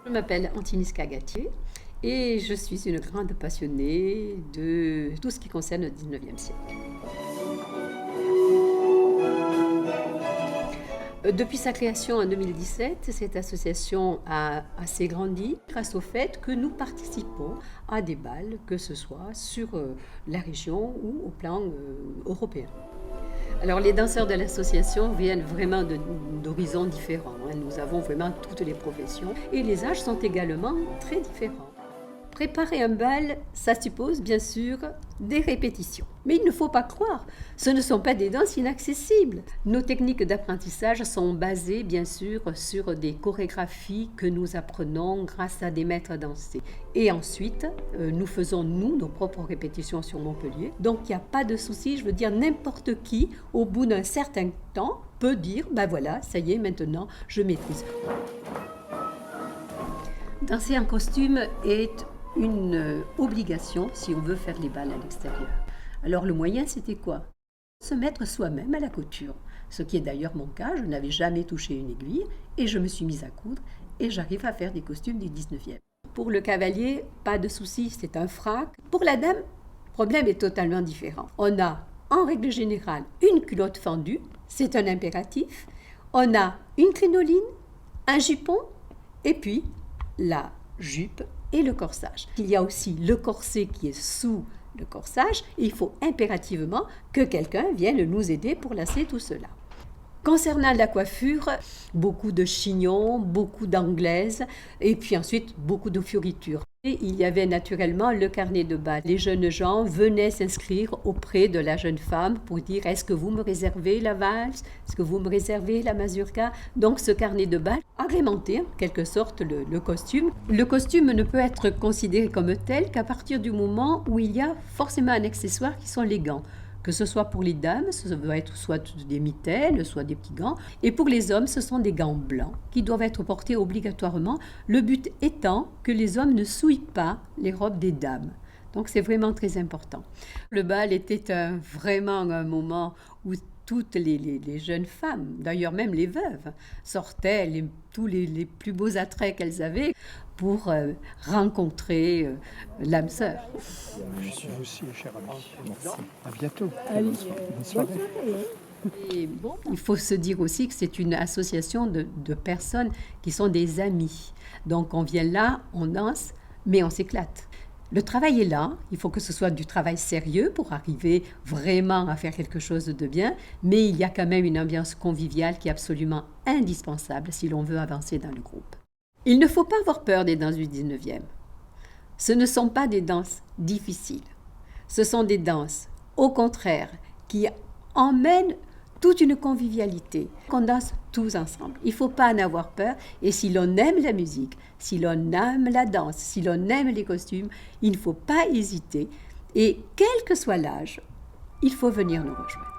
Je m'appelle Antiniska Gatier et je suis une grande passionnée de tout ce qui concerne le 19e siècle. Depuis sa création en 2017, cette association a assez grandi grâce au fait que nous participons à des bals, que ce soit sur la région ou au plan européen. Alors les danseurs de l'association viennent vraiment d'horizons différents. Nous avons vraiment toutes les professions et les âges sont également très différents. Préparer un bal, ça suppose bien sûr des répétitions. Mais il ne faut pas croire, ce ne sont pas des danses inaccessibles. Nos techniques d'apprentissage sont basées bien sûr sur des chorégraphies que nous apprenons grâce à des maîtres dansés. Et ensuite, nous faisons nos propres répétitions sur Montpellier. Donc il n'y a pas de souci, je veux dire n'importe qui, au bout d'un certain temps, peut dire, ben voilà, ça y est, maintenant je maîtrise. Danser en costume est une obligation si on veut faire les bals à l'extérieur. Alors le moyen, c'était quoi? Se mettre soi-même à la couture. Ce qui est d'ailleurs mon cas, je n'avais jamais touché une aiguille et je me suis mise à coudre et j'arrive à faire des costumes du 19e. Pour le cavalier, pas de souci, c'est un frac. Pour la dame, le problème est totalement différent. On a en règle générale une culotte fendue, c'est un impératif. On a une crinoline, un jupon et puis la jupe et le corsage. Il y a aussi le corset qui est sous le corsage et il faut impérativement que quelqu'un vienne nous aider pour lasser tout cela. Concernant la coiffure, beaucoup de chignons, beaucoup d'anglaises et puis ensuite beaucoup de fioritures. Et il y avait naturellement le carnet de bal. Les jeunes gens venaient s'inscrire auprès de la jeune femme pour dire « Est-ce que vous me réservez la valse? Est-ce que vous me réservez la mazurka ?» Donc ce carnet de bal agrémentait en quelque sorte le costume. Le costume ne peut être considéré comme tel qu'à partir du moment où il y a forcément un accessoire qui sont les gants. Que ce soit pour les dames, ça doit être soit des mitaines, soit des petits gants. Et pour les hommes, ce sont des gants blancs qui doivent être portés obligatoirement. Le but étant que les hommes ne souillent pas les robes des dames. Donc c'est vraiment très important. Le bal était vraiment un moment où toutes les jeunes femmes, d'ailleurs même les veuves, sortaient tous les plus beaux attraits qu'elles avaient pour rencontrer l'âme sœur. Je suis aussi, cher ami. Merci. À bientôt. Bonne soirée. Et bon, il faut se dire aussi que c'est une association de personnes qui sont des amis. Donc on vient là, on danse, mais on s'éclate. Le travail est là, il faut que ce soit du travail sérieux pour arriver vraiment à faire quelque chose de bien, mais il y a quand même une ambiance conviviale qui est absolument indispensable si l'on veut avancer dans le groupe. Il ne faut pas avoir peur des danses du 19e. Ce ne sont pas des danses difficiles. Ce sont des danses, au contraire, qui emmènent toute une convivialité, qu'on danse tous ensemble. Il ne faut pas en avoir peur. Et si l'on aime la musique, si l'on aime la danse, si l'on aime les costumes, il ne faut pas hésiter. Et quel que soit l'âge, il faut venir nous rejoindre.